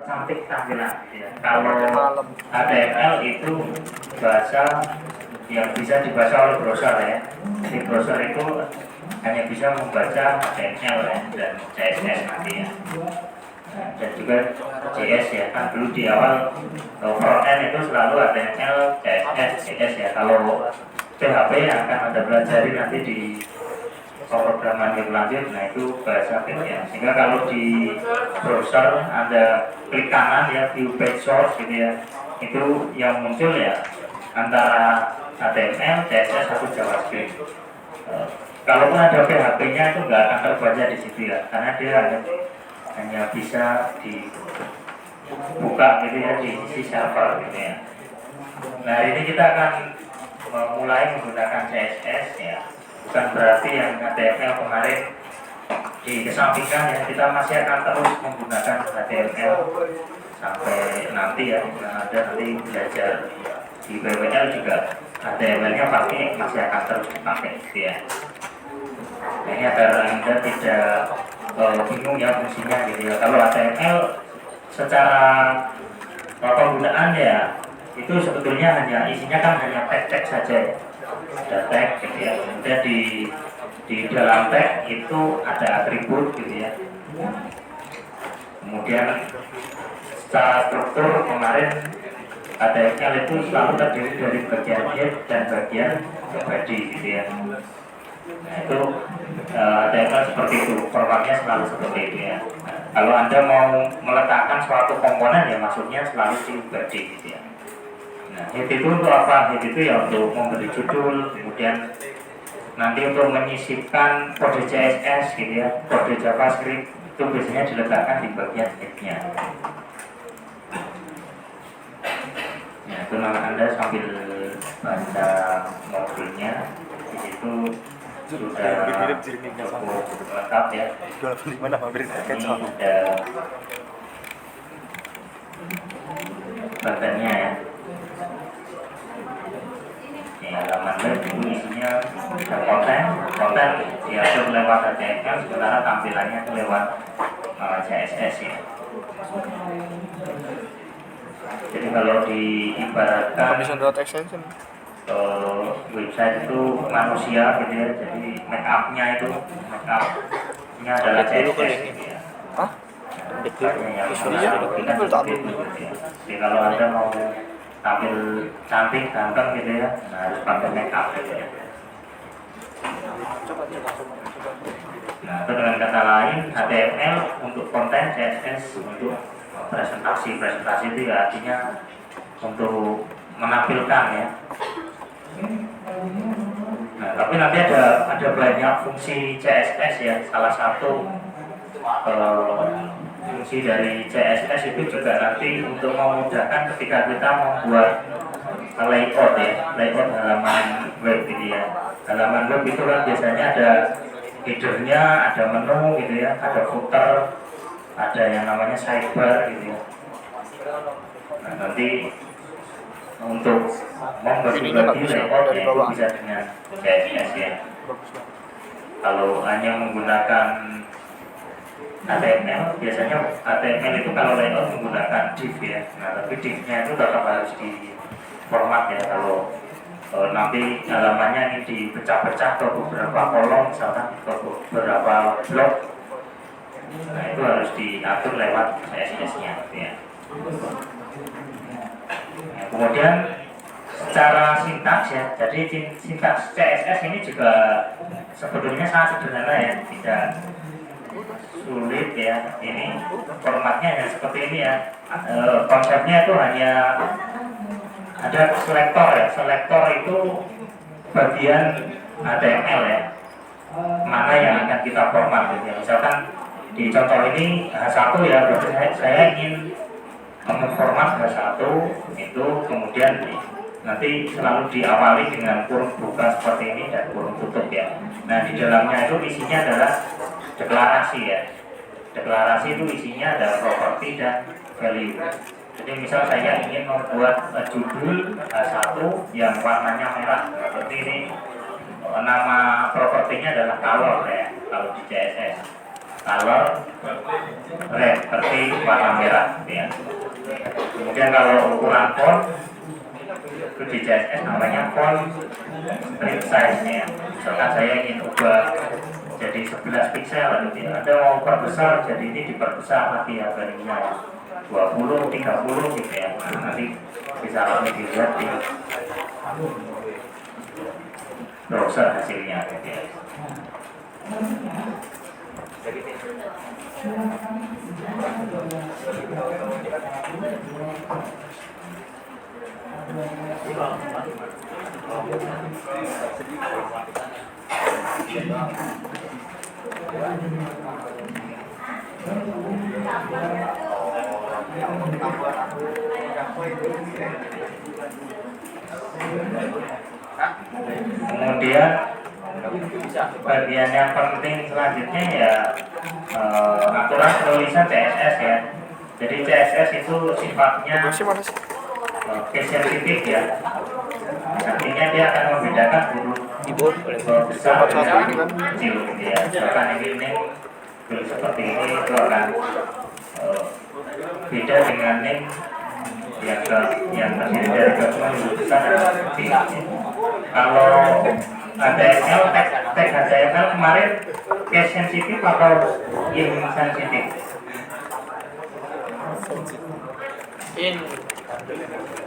cantik tampilan ya. Kalau HTML itu bahasa yang bisa dibaca oleh browser ya. Di browser itu hanya bisa membaca HTML ya, dan CSS nanti ya. Nah, dan juga JS ya, kan dulu di awal frontend itu selalu HTML, CSS, JS ya. Kalau PHP yang akan Anda pelajari nanti di pemrograman yang lanjut, nah itu bahasa backend. Sehingga kalau di browser Anda klik kanan ya, view page source gitu ya, itu yang muncul ya antara HTML, CSS atau JavaScript. Kalaupun ada PHP-nya itu nggak akan terbaca di situ ya, karena dia hanya bisa dibuka gitu ya di sisi server gitu ya. Nah ini kita akan mulai menggunakan CSS ya. Bukan berarti yang HTML kemarin dikesampingkan ya, kita masih akan terus menggunakan HTML sampai nanti ya. Ada nanti belajar di PWL juga HTML-nya pasti masih akan terus dipakai gitu ya. Nah, ini agar Anda tidak bingung ya fungsinya gitu ya. Kalau HTML secara penggunaan ya itu sebetulnya hanya isinya kan hanya tag-tag saja ya. Ada tag gitu ya. Kemudian di dalam tag itu ada atribut gitu ya. Kemudian secara struktur kemarin HTML itu selalu terdiri dari bagian head dan bagian body gitu ya. Nah itu HTML seperti itu, formatnya selalu seperti itu ya. Nah, kalau Anda mau meletakkan suatu komponen ya maksudnya selalu di body gitu ya. Nah, head itu untuk apa? Head itu ya untuk memberi judul, kemudian nanti untuk menyisipkan kode CSS gitu ya, kode JavaScript itu biasanya diletakkan di bagian headnya. Nah, itu Anda sambil baca modulnya di situ sudah cukup lengkap ya. Ini ada bagiannya ya. Halaman web itu isinya ada konten diatur lewat HTML, sementara tampilannya itu lewat CSS ya. Jadi kalau diibaratkan website itu manusia gitu ya, jadi make up-nya adalah CSS gitu ya. Jadi kalau Anda mau tampil cantik, ganteng gitu ya, nah harus pakai make up gitu ya. Nah, itu dengan kata lain HTML untuk konten, CSS untuk presentasi itu ya artinya untuk menampilkan ya. Nah, tapi nanti ada banyak fungsi CSS ya. Salah satu fungsi dari CSS itu juga nanti untuk memudahkan ketika kita membuat layout ya, layout halaman web gitu ya. Halaman web itu kan biasanya ada headernya, ada menu gitu ya, ada footer, ada yang namanya sidebar gitu ya. Nah, nanti untuk membagi layout ya itu bisa dengan CSS ya. Kalau hanya menggunakan HTML, biasanya HTML itu kalau layout menggunakan div ya. Nah, tapi divnya itu tetap harus di format ya. Kalau nanti halamannya ini dipecah-pecah ke beberapa kolom, misalkan ke beberapa blok, nah itu harus diatur lewat CSS-nya ya. Nah, kemudian secara sintaks ya, jadi sintaks CSS ini juga sebetulnya sangat sederhana ya, tidak sulit ya. Ini formatnya yang seperti ini ya. Konsepnya itu hanya ada selektor ya. Selektor itu bagian HTML ya, mana yang akan kita format gitu ya. Misalkan di contoh ini H1 ya, berarti saya ingin memformat H1 itu, kemudian nanti selalu diawali dengan kurung buka seperti ini dan kurung tutup ya. Nah di dalamnya itu isinya adalah deklarasi ya. Deklarasi itu isinya ada properti dan value. Jadi misal saya ingin membuat judul H1 yang warnanya merah, seperti ini, nama propertinya adalah color ya kalau di CSS. color red seperti warna merah gitu ya. Kemudian kalau ukuran font itu di CSS namanya font strip size ya. Misalkan saya ingin ubah jadi 11 pixel gitu ya. Ada mau perbesar jadi ini diperbesar nanti ya value-nya 20, 30 gitu ya. Nah, nanti bisa langsung dilihat di browser hasilnya gitu ya. Kemudian bagian yang penting selanjutnya ya aturan penulisan CSS ya. Jadi CSS itu sifatnya case sensitif ya. Artinya dia akan membedakan huruf besar dengan kecil gitu ya. Misalkan ini huruf seperti ini itu akan beda dengan name yang terdiri dari gabungan huruf besar dan kecil. Kalau HTML, tag HTML kemarin case sensitif atau insensitif?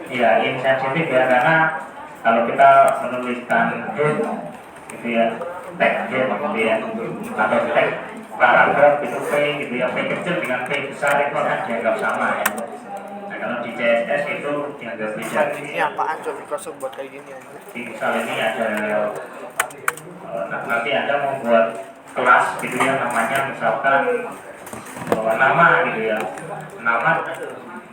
Iya, insensitif ya, karena kalau kita menuliskan head gitu ya, tag head gitu ya, atau tag paragraf itu P gitu ya, P kecil dengan P besar itu akan dianggap sama ya. Nah kalau di CSS itu dianggap beda. Ini apaan coba Microsoft buat kayak gini aja? Misal ini ada nanti Anda membuat kelas gitu ya, namanya misalkan nama gitu ya, nama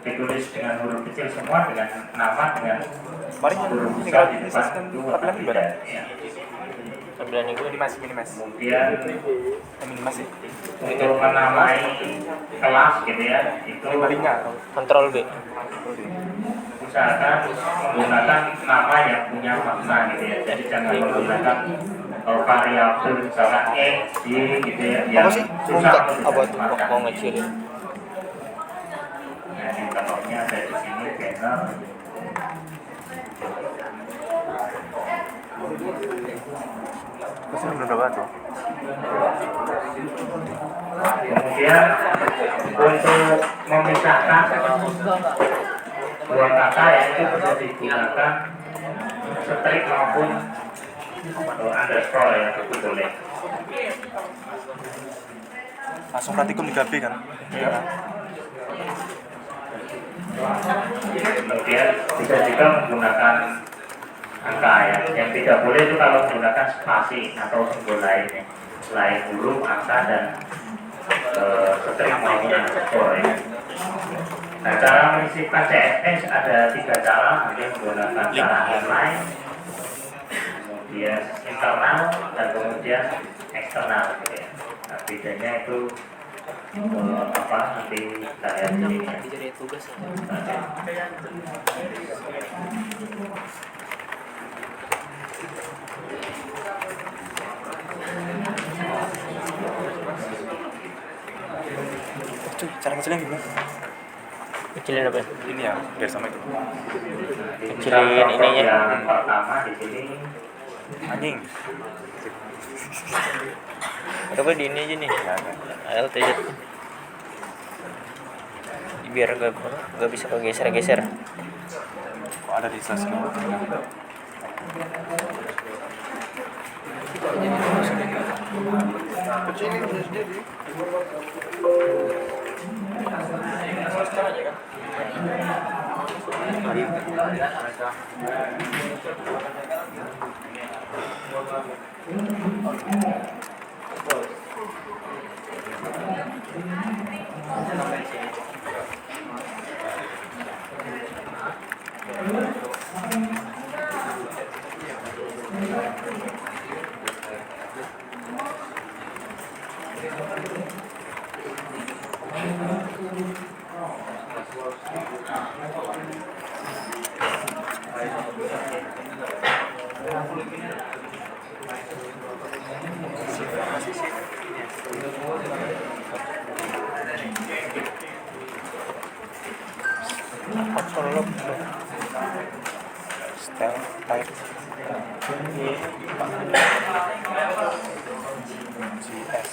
ditulis dengan huruf kecil semua, dengan nama dengan huruf besar di depan itu akan beda ya. Kemudian untuk menamai kelas gitu ya, itu Ctrl B. usahakan menggunakan nama yang punya makna gitu ya. Jadi jangan menggunakan variabel misalkan X, Y gitu ya, yang susah untuk Mau ngecilin. Nah, ini contohnya ada di sini banner. Kemudian untuk memisahkan dua kata ya, itu bisa digunakan strip maupun underscore ya, itu boleh. Langsung praktikum 3B kan? Ya. Kemudian bisa juga menggunakan angka ya. Yang tidak boleh itu kalau menggunakan spasi atau simbol lainnya, selain huruf, angka dan strip maupun underscore ya. Nah, cara menyisipkan CSS ada 3 cara, nanti menggunakan cara inline, kemudian internal, dan kemudian eksternal gitu ya. Nah, bedanya itu apa nanti kita lihat di sini ya. Jadi tugas. Cuy, cara kecilnya gimana? Kecilin apa? Ini ya, biar sama itu. Kecilin ininya. Yang pertama di sini Anjing. Coba di ini aja nih. Alt aja. Biar gak bisa kegeser-geser. Kok ada di slash gitu? Kecilin sendiri. Outsolop. Style type GS.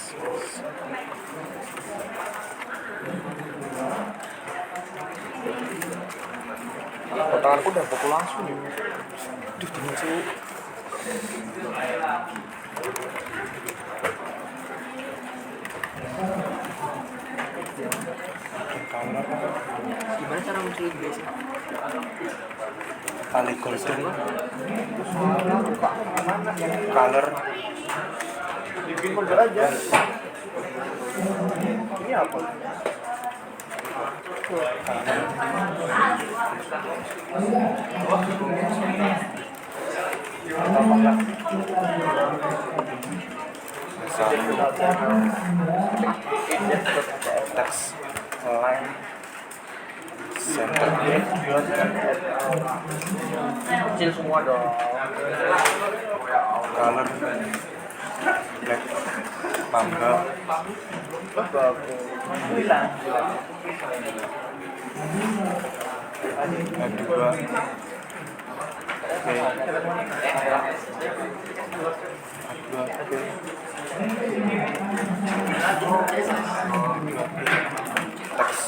Tanganku udah beku langsung ya. Duh, dingin sih. Gimana cara menculik biasa? Kali golden. Color. Bikin model aja. Ini apa? Text line center Kecil semua dong. color black manga Bagus. Hilang. dua teks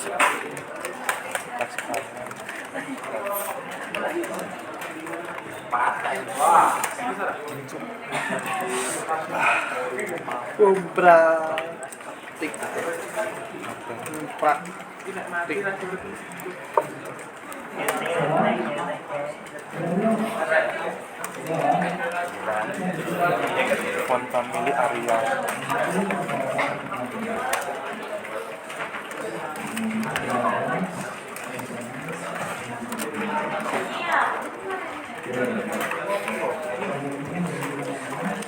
teks Praktik. font family Arial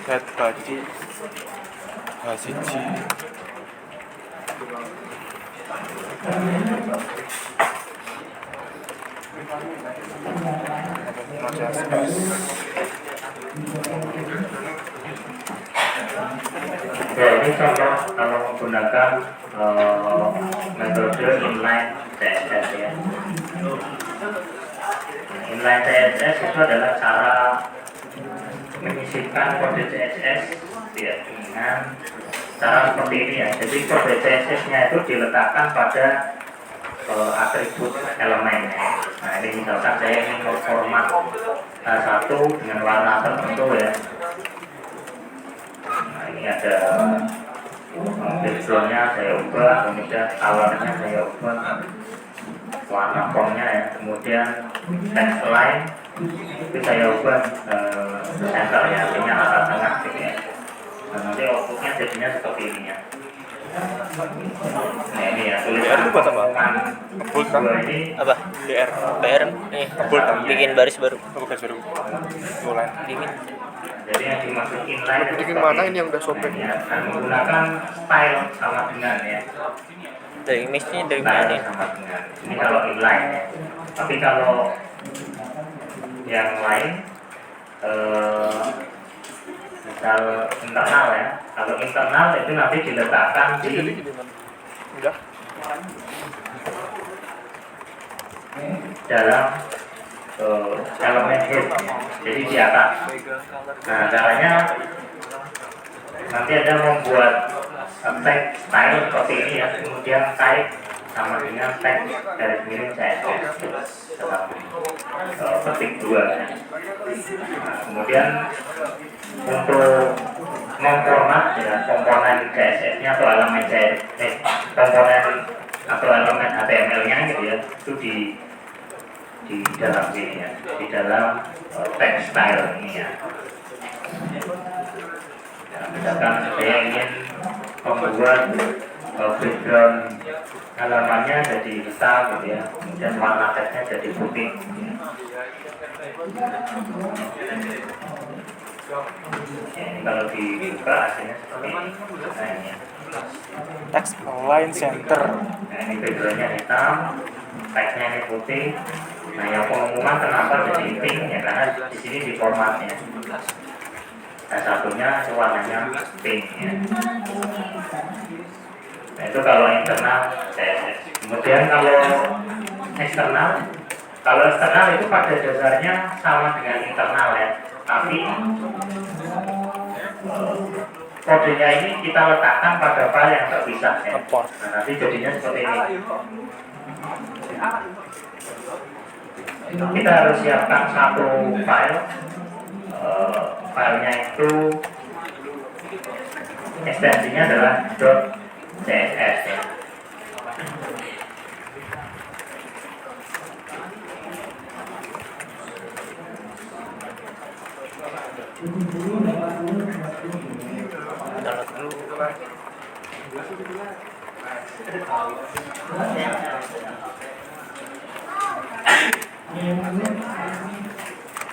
head body H1 Noja space Ya, ini contoh kalau menggunakan metode inline CSS ya. Inline CSS itu adalah cara menyisipkan kode CSS ya, dengan cara seperti ini ya. Jadi kode CSS-nya itu diletakkan pada atribut elemennya. Nah, ini misalkan saya ingin format satu dengan warna tertentu ya. Nah, ini ada background-nya saya ubah, kemudian color-nya saya ubah, warna font-nya ya, kemudian text line itu saya ubah center-nya, artinya arah tengah gitu ya. Nah, nanti output-nya jadinya seperti ini ya. Nah, ini ya tulisan itu buat apa? Ngebut kan? Ini Apa? DR PR nih. Bikin baris baru. bukan baru mulai Bikin. jadi yang dimaksud inline itu Bikin seperti mana ini. ini yang udah sobek? Ya, dan menggunakan style sama dengan ya. Dari image-nya dari Style mana nih? sama dengan. Ini kalau inline ya. Tapi kalau yang lain misal internal ya. Kalau internal itu nanti diletakkan di Udah. dalam elemen head ya. Jadi di atas. Nah, caranya nanti Anda membuat tag style seperti ini ya, kemudian type sama dengan tag garis miring CSS dalam petik 2 ya. Nah, kemudian untuk memformat ya komponen CSS-nya atau elemen komponen atau elemen HTML-nya gitu ya, itu di dalam sini ya, di dalam text style ini ya. Ya, misalkan saya ingin membuat background halamannya jadi hitam gitu ya, kemudian warna teksnya jadi putih. Ya, ini kalau dibuka hasilnya seperti ini. Nah, ini ya. text line center Nah, ini backgroundnya hitam, teksnya ini putih. Nah, yang pengumuman kenapa jadi pink ya, karena di sini di formatnya. Nah, satunya itu warnanya pink ya. Nah, itu kalau internal CSS. Kemudian kalau eksternal. Kalau eksternal itu pada dasarnya sama dengan internal ya, tapi kodenya ini kita letakkan pada file yang terpisah ya. Nah, nanti jadinya seperti ini. Kita harus siapkan satu file, filenya itu ekstensinya adalah .css ya. Download dulu.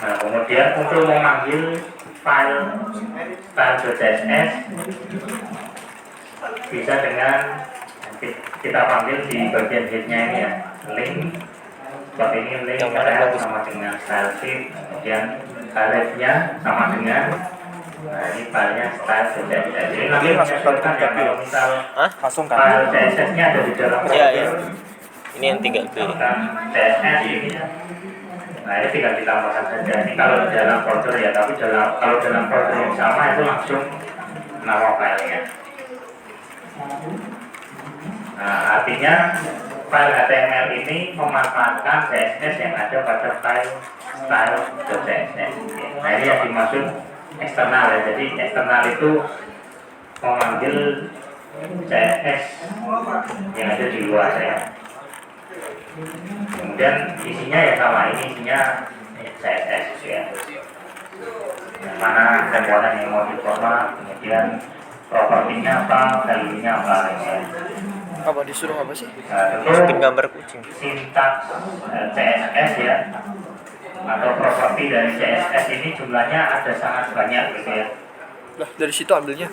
Nah, kemudian untuk memanggil file .css bisa dengan kita panggil di bagian headnya ini ya, link seperti ini, link sama dengan style sheet, kemudian style-nya sama dengan, nah ini filenya style.css. Jadi nanti menyesuaikan ya, kalau misal Langsung kan? file CSS-nya ada di dalam Iya, folder iya. Ini yang 3B. CSS ini ya. Nah ini tinggal ditambahkan saja. Ini kalau di dalam folder ya, tapi kalau dalam folder yang sama itu langsung nama filenya. Nah artinya file HTML ini memanfaatkan CSS yang ada pada file style.css. Nah ini yang dimaksud eksternal ya. Jadi eksternal itu memanggil CSS yang ada di luar ya. Kemudian isinya ya sama, ini isinya CSS ya. Yang mana komponen yang mau diformat, kemudian propertinya apa, value-nya apa ya. Apa disuruh apa sih? Nah, Masukin tentu gambar kucing. sintaks CSS ya, atau properti dari CSS ini jumlahnya ada sangat banyak gitu ya. Lah dari situ ambilnya.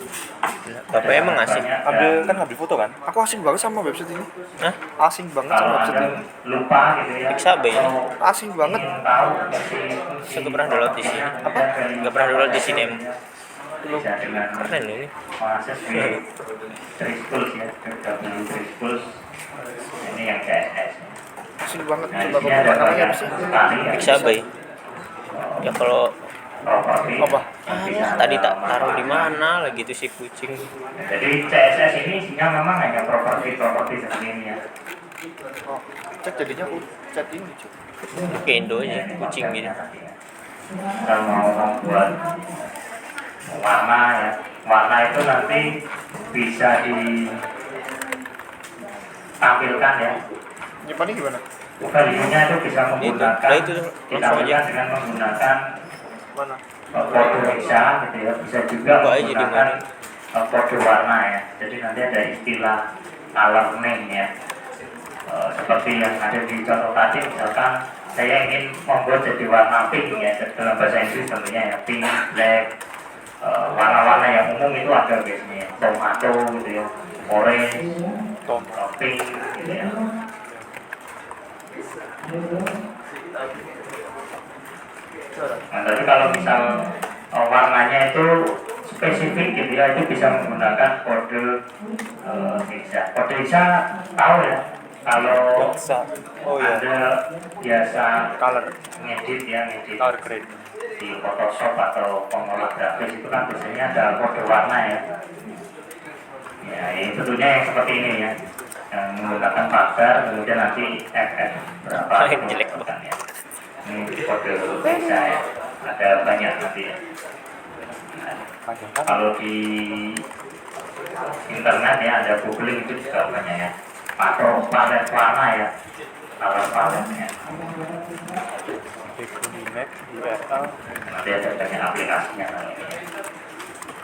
Bapak emang ngasih? Ambil foto kan? Aku asing banget sama website ini. Hah? Asing banget Kalau sama website Anda ini. lupa gitu ya, Pixabay ini. atau Asing banget. ingin tahu Saya nggak pernah download di sini. Apa? Nggak pernah download di sini emang. Bisa dengan Keren ini. mengakses di Trischools ya, Trischools. Ini yang CSS. Asing banget. Nah, di Coba sini aku ada buka namanya banyak apa sih? sekali ya. Pixabay. Ya kalau Properti. Apa? tadi tak taruh di mana lagi tuh si kucing. Jadi CSS ini isinya memang hanya properti seperti ini ya. Oh, chat jadinya aku chat ini chat. Kayak Indo aja kucing gitu. Kita mau membuat warna ya, warna itu nanti bisa ditampilkan ya. Nyimpannya gimana? Value-nya itu bisa menggunakan, Nah, itu langsung aja. ditampilkan dengan menggunakan Mana? kode hexa gitu ya, bisa juga Coba aja di menggunakan mana. kode warna ya. Jadi nanti ada istilah color name ya. Seperti yang ada di contoh tadi, misalkan saya ingin membuat jadi warna pink ya, dalam bahasa Inggris tentunya ya, pink, black, warna-warna yang umum itu ada biasanya, tomato gitu ya, orange, pink gitu ya. Nah, tapi kalau misal warnanya itu spesifik gitu ya, itu bisa menggunakan kode hexa. Kode hexa tahu ya, kalau Oh iya. Anda biasa Color. ngedit ya, ngedit Color grade. di Photoshop atau pengolah grafis itu kan biasanya ada kode warna ya. Ya, ini tentunya yang seperti ini ya, yang menggunakan pagar, kemudian nanti FF berapa Yang jelek kan ya. Ini kode bisa ya, ada banyak nanti ya. Nah, kalau di internet ya ada googling itu juga banyak ya, atau palet warna ya, kalau paletnya Map, URL. nanti ada banyak aplikasinya kalau ini ya.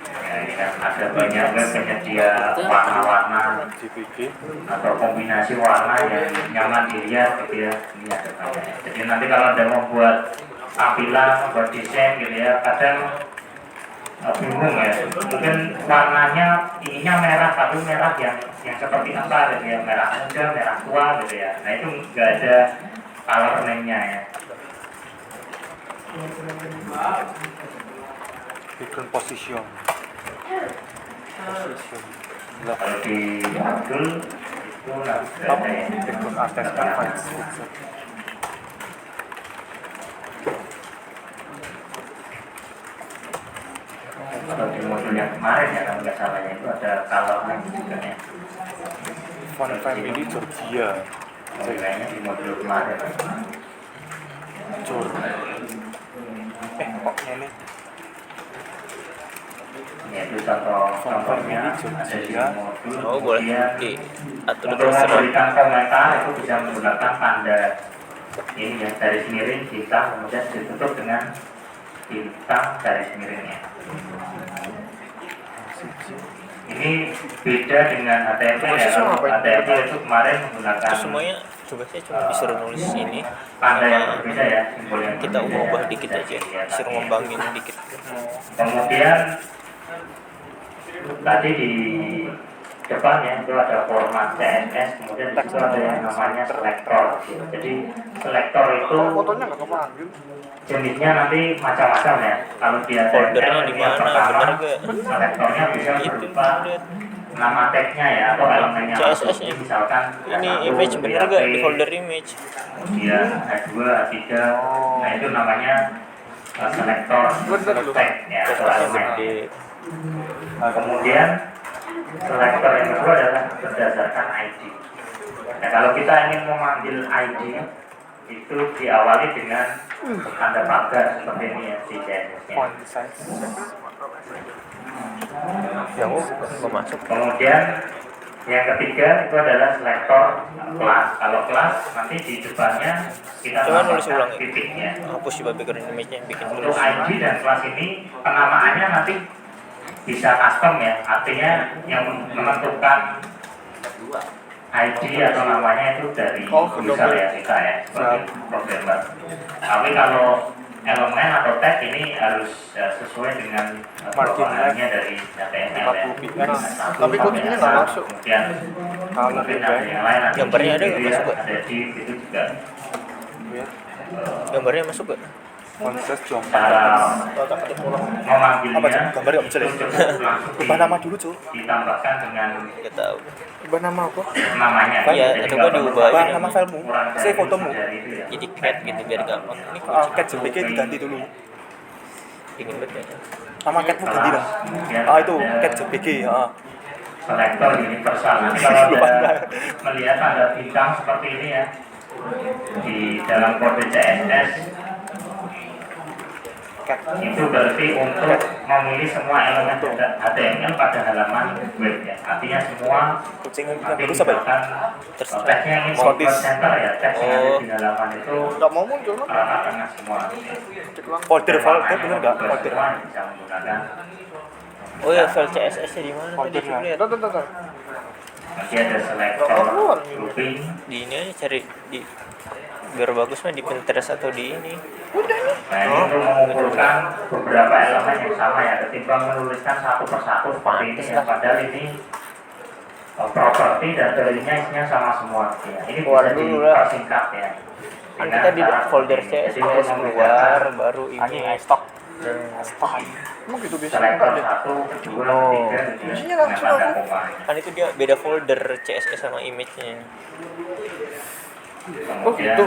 Ya, ini kan ada banyak web penyedia warna-warna JPG. atau kombinasi warna yang nyaman dilihat gitu ya. Ini ada banyak. Jadi nanti kalau ada membuat tampilan, membuat desain gitu ya, kadang bingung ya. Mungkin warnanya ininya merah, tapi merah yang seperti apa gitu ya, merah muda, merah tua gitu ya. Nah itu nggak ada color name-nya ya. Background position. Kalau di Abdul itu itu nanti Top ada ya. ikut ATS Advanced. Kalau di modul yang kemarin ya kalau nggak salahnya itu ada colornya juga ya. Fun Family Georgia. Nilainya di modul kemarin. Cur. Kok ini? Ya itu contohnya ada di modul. Oh boleh Kemudian diatur untuk terus terang. memberikan komentar itu bisa menggunakan tanda ini ya, garis miring bintang kemudian ditutup dengan bintang garis miringnya. Ini beda dengan HTML ya. Kalau HTML itu kemarin menggunakan Itu semuanya coba saya cuma disuruh nulis ini tanda yang sama berbeda ya, simbol yang kita berbeda ubah ya. dikit aja, Ya, disuruh tapi- ngembangin dikit. Kemudian tadi di depannya itu ada format CSS, kemudian di situ ada yang namanya selektor. Jadi selektor itu Fotonya nggak kepanggil. jenisnya nanti macam-macam ya. Kalau dia Foldernya di ini yang mana? pertama, Bener gak? selektornya bisa Itu berupa bener. nama tagnya ya atau elemennya langsung. CSS-nya. Misalkan Ini satu, image bener PHP, gak di folder image? kemudian H2, H3, nah itu namanya selektor tag ya atau Fokusnya elemen. gede. Nah, kemudian selektor yang kedua adalah berdasarkan ID. Nah, kalau kita ingin memanggil ID itu diawali dengan tanda pagar seperti ini ya di CSS-nya. Font size. Yang nggak masuk. Kemudian yang ketiga itu adalah selektor kelas. Kalau kelas nanti di depannya kita Coba nulis tambahkan ulang ya. titiknya. Hapus juga background image-nya, bikin Untuk tulis. ID dan kelas ini penamaannya nanti bisa custom ya, artinya yang menentukan ID atau namanya itu dari user ya kita ya sebagai programmer. Tapi kalau elemen atau tag ini harus sesuai dengan bawaannya dari HTML ya. 50 px. Tapi kuncinya nggak masuk. Kemudian Kalau mungkin beda. ada yang lain nanti Gambarnya ada di nggak gitu ya, masuk, Pak? ada di itu juga Gambarnya masuk gak? Font size 24. cara memanggilnya. Apa, Cuk? Gambar nggak bisa, Cuk? itu cukup langsung Ubah nama dulu, Cuk. ditambahkan dengan Gak tahu. Ubah nama apa? namanya. Iya, Jadi ada nggak gua perlu diubah aja Ubah namanya. nama filemu. kurang Save dari fotomu. dari itu ya. Jadi cat gitu biar gampang. Ini Cat JPG diganti dulu. dingin banget ya. Nama catmu ganti dong. Kemudian Itu ada cat JPG. selektor universal. Nanti kalau Belum ada ada. melihat ada bintang seperti ini ya di dalam kode CSS Cat. itu berarti untuk memilih semua elemen HTML pada halaman web ya. Artinya semua Kucing yang nanti bagus apa ya? misalkan Terserah. teksnya ini Scottish. center ya, teks yang ada di halaman itu Nggak mau muncul kan? rata tengah semua. Cek ulang. Folder bener nggak? Folder. Semua bisa menggunakan. Oh ya, file CSS-nya di mana tadi? Foldernya. Coba lihat. Tuh. Nanti ada selektor grouping. Di ini aja cari di biar bagus mah di Pinterest atau di ini. Nah ini untuk mengumpulkan beberapa elemen yang sama ya, ketimbang menuliskan satu persatu seperti ini ya. Padahal ini properti dan value-nya isinya sama semua ya. Ini Keluar bisa dulu lah. dipersingkat ya. Kan Dengan kita di cara folder seperti ini. Jadi CSS untuk keluar membedakan baru Anjing ini. stock. Emang gitu biasa selektor enggak deh. 1, 2, 3 gitu ya. Isinya Dengan langsung tanda aku. koma. Kan itu dia beda folder CSS sama image-nya. Oh gitu.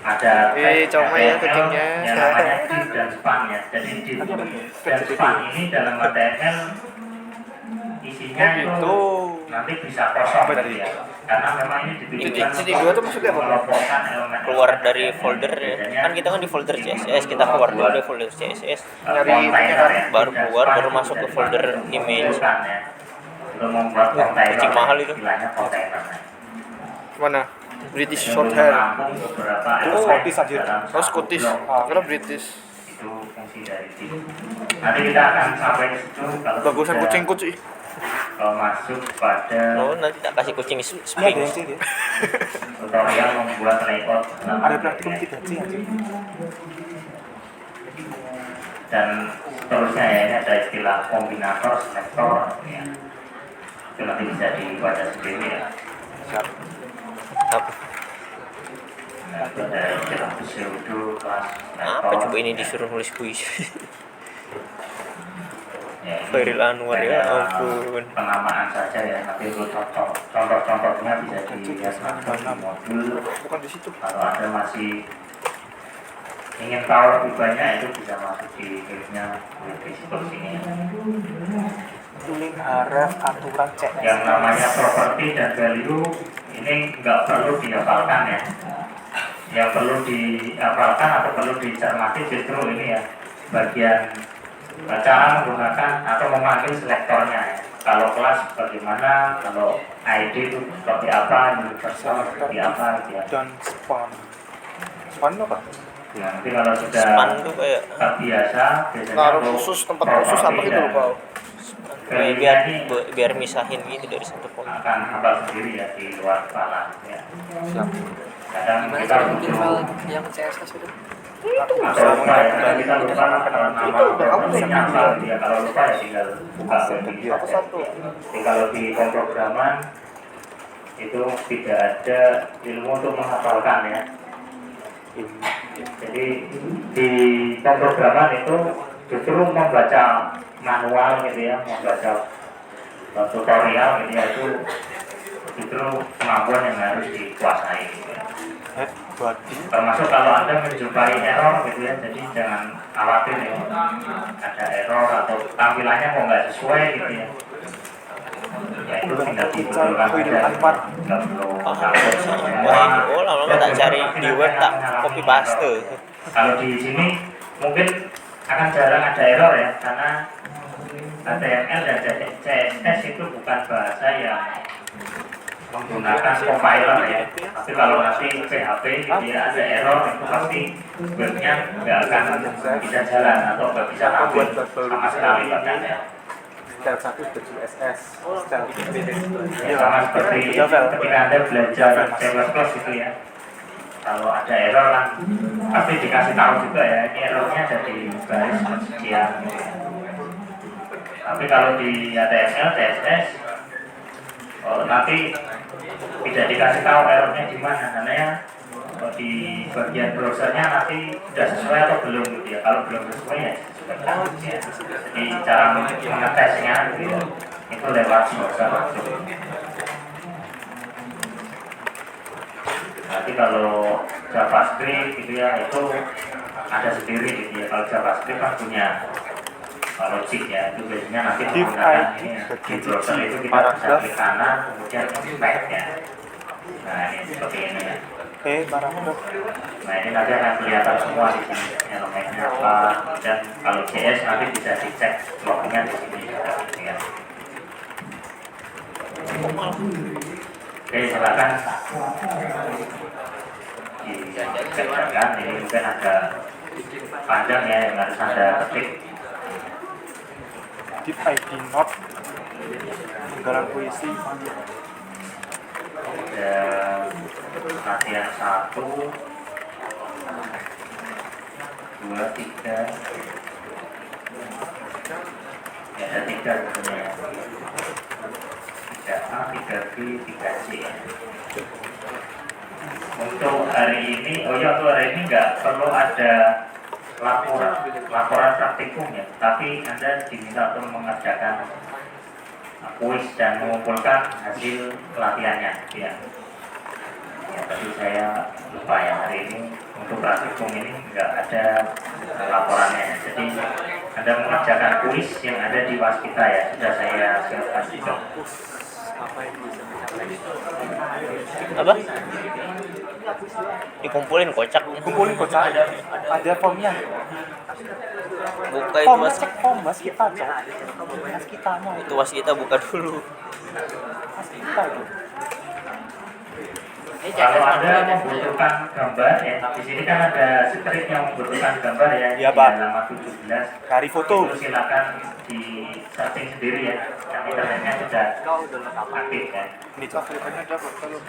Ada Comel ya kucingnya. yang namanya div dan span ya. Jadi div dan span ini dalam HTML isinya itu nanti bisa kosong gitu ya. Karena memang ini dibutuhkan Jadi dua tuh maksudnya apa? mengelompokkan elemen Keluar dari folder ya. Kan kita kan di folder CSS, kita keluar dulu dari folder CSS. kontainer ya. Baru Div dan keluar, span baru itu masuk ke jadi folder dibutuhkan image. ya. Untuk membuat kontainer kucing mahal itu. istilahnya kontainer. Mana? British Untuk Shorthair. menampung beberapa Itu elemen Scottish aja. dalam Oh satu Scottish. blok. Karena British. Itu fungsi dari div. Nanti kita akan sampai ke situ kalau Bagusan sudah, kucing kucing. masuk pada Oh, nanti tak kasih kucing Ini ada spring. yang sih dia. tutorial membuat layout Ada praktikum tidak sih anjing? dan seterusnya ya, ini ada istilah kombinator, selektor ya. Itu nanti bisa dibaca sendiri ya. Siap. Apa? Nah, itu ada istilah pseudo, kelas, Apa selektor. coba ini disuruh nulis puisi? Ya, ini Khairil Anwar ya kayak ampun. penamaan saja ya, nanti untuk contoh-contohnya bisa dilihat langsung di modul. Bukan di situ. Kalau Anda masih ingin tahu lebih banyak itu bisa masuk di linknya di situs ini. Tuling harap aturan CS. Yang namanya properti dan value ini nggak perlu dihafalkan ya. Yang perlu dihafalkan atau perlu dicermati justru ini ya, bagian bacaan menggunakan atau memanggil selektornya ya. Kalau kelas bagaimana, kalau ID itu seperti apa, universal seperti apa gitu ya. Dan span. Span apa? Ya, nanti kalau sudah Span tuh kayak terbiasa, biasanya Taruh untuk khusus, tempat khusus apa properti gitu dan loh, Pak. kayak value-nya ini biar misahin gitu dari satu poin. akan hafal sendiri ya di luar kepala ya. Siap. Kadang Gimana kita cara bikin butuh file yang CSS itu? atau lupa ya, kadang kita lupa kalau nama programnya apa ya, kalau lupa ya tinggal buka lagi Apa satu? jadi kalau di pemrograman itu tidak ada ilmu untuk menghafalkan ya. Jadi di pemrograman itu justru membaca manual gitu ya, membaca tutorial gitu ya, itu justru kemampuan yang harus dikuasai gitu ya. Head body. Termasuk kalau Anda menjumpai error gitu ya, jadi jangan khawatir ya ada error atau tampilannya kok nggak sesuai gitu ya. Ya itu tinggal dibetulkan aja, nggak perlu takut Wah, oh lama-lama tak cari di web tak copy paste. Kalau di sini mungkin akan jarang ada error ya, karena HTML dan CSS itu bukan bahasa yang menggunakan compiler ya. Tapi kalau nanti PHP gitu ya ada error, itu pasti webnya nggak akan bisa jalan atau nggak bisa tampil sama sekali bahkan ya. Style 1 sudah CSS. Style 2 Ya, sama seperti ketika Anda belajar C++ gitu ya. Kalau ada error kan pasti dikasih tahu juga ya, ini errornya ada di baris sekian gitu ya. Tapi kalau di HTML, CSS nanti tidak dikasih tahu errornya di mana, karena ya di bagian browsernya nanti sudah sesuai atau belum gitu ya. Kalau belum sesuai ya sesuaikan gitu ya. Jadi cara mengetesnya gitu ya, itu lewat browser langsung. Nanti kalau JavaScript gitu ya itu ada sendiri gitu ya. Kalau JavaScript kan punya logic ya, itu biasanya nanti menggunakan ini ya. Di browser itu kita bisa klik kanan kemudian inspect ya. Nah ini seperti ini ya. paragraf. Nah ini nanti akan kelihatan semua di sini elemennya apa, dan kalau JS nanti bisa dicek lognya di sini ya. Oke, silakan dikerjakan. Ini mungkin agak panjang ya yang harus Anda ketik. Did ID not penggalan puisi. Ada latihan 1, 2, 3. Ya ada 3 sebenarnya. 3A, 3B, 3C. Untuk hari ini, untuk hari ini nggak perlu ada laporan praktikum ya, tapi Anda diminta untuk mengerjakan kuis dan mengumpulkan hasil latihannya ya. Ya, tapi saya lupa ya, hari ini untuk praktikum ini nggak ada laporannya. Jadi Anda mengerjakan kuis yang ada di Waskita ya, sudah saya siapkan juga. Apa? Dikumpulin kocak. Kumpulin kocak. Ada formnya. Buka itu Form, was, cek form mas kita cok. Mas kitanya itu was kita buka dulu. mas kita itu. Kalau Anda membutuhkan gambar ya, di sini kan ada script yang membutuhkan gambar ya, Iya, di Pak. halaman 17. Cari foto. Itu silakan di searching sendiri ya, yang internetnya sudah aktif ya. Ini cok.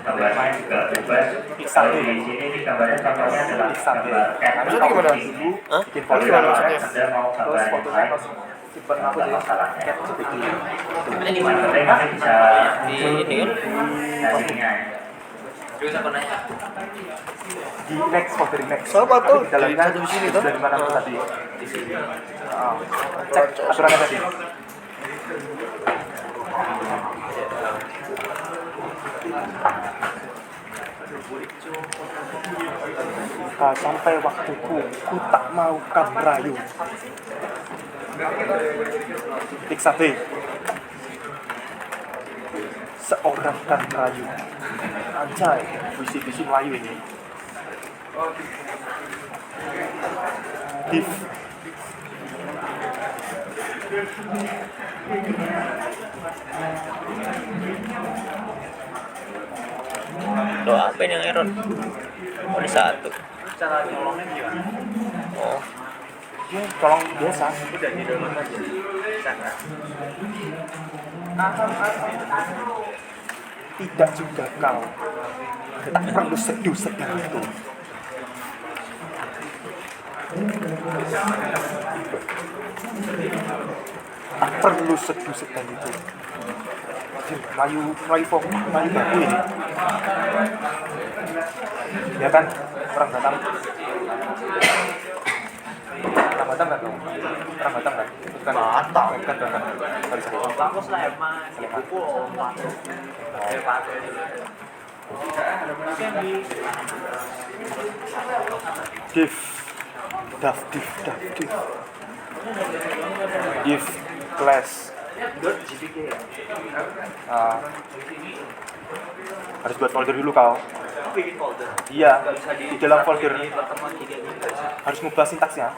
Gambarnya juga bebas. Kalau di sini di gambarnya contohnya adalah gambar cat. Maksudnya gimana? Hah? Bikin Tapi foto kalau maksudnya? Anda mau gambar Terus yang fotonya lain, pas simpan apa nggak ya? masalahnya. Cat JPG. Ada di mana? Yang penting nanti bisa Di ini kan? hasilnya ya. Di next folder next. Siapa tuh? Di dalamnya Di sini tuh? dari mana tadi? Di sini. Cek aturannya tadi. sampai waktuku, ku tak mau kau merayu. Titik 1. Seorang kan merayu. Anjay, visi-visi Melayu ini. Div. Loh, apa ini yang error? Oh, ini 1. Cara nyolongnya gimana? Oh, Dia colong biasa. Udah di dalam aja. Sana. Tidak juga kau. Tak perlu seduh sedang itu. Tak perlu seduh sedang itu. Melayu baku ini. Ya kan, orang Batam. Orang Batam kan dong? Orang Batam kan? Bukan Batam. Sorry. Aku Sleman, ibuku Oman. Div class harus buat folder dulu kau. Bikin folder. Iya, di dalam folder Pertemuan 3 minggu. harus ngubah sintaksnya.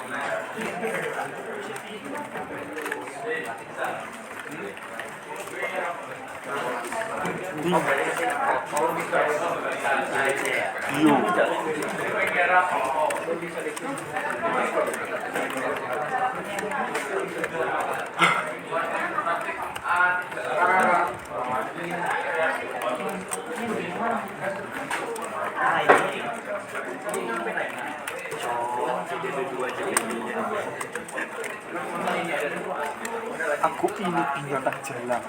You. Aku ini binatang jalan.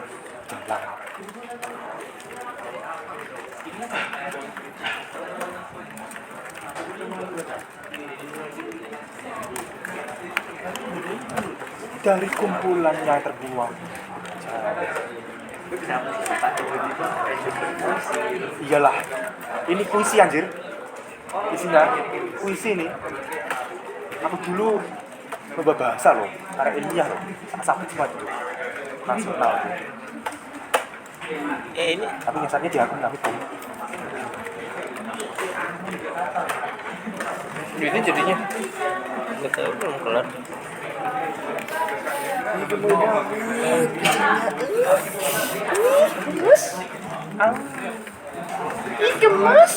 Dari kumpulannya terbuang. Iyalah, ini puisi anjir. Isinya puisi ini. Aku dulu coba bahasa loh, karena ilmiah loh. Sakit cuma itu. Nasional. ini Tapi nyasarnya di akun aku. Ini jadinya nggak tahu, belum kelar. Gemes.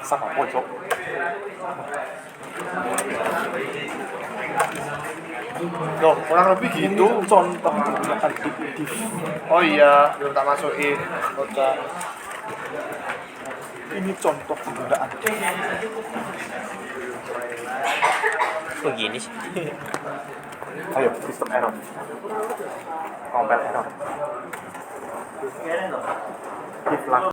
Sama pojok. Loh, kurang lebih gitu. Contoh menggunakan div. Oh iya, belum tak masukin. Oke. Ini contoh penggunaan div. Kok gini sih? Ayo, sistem error. Compile error. Div lang.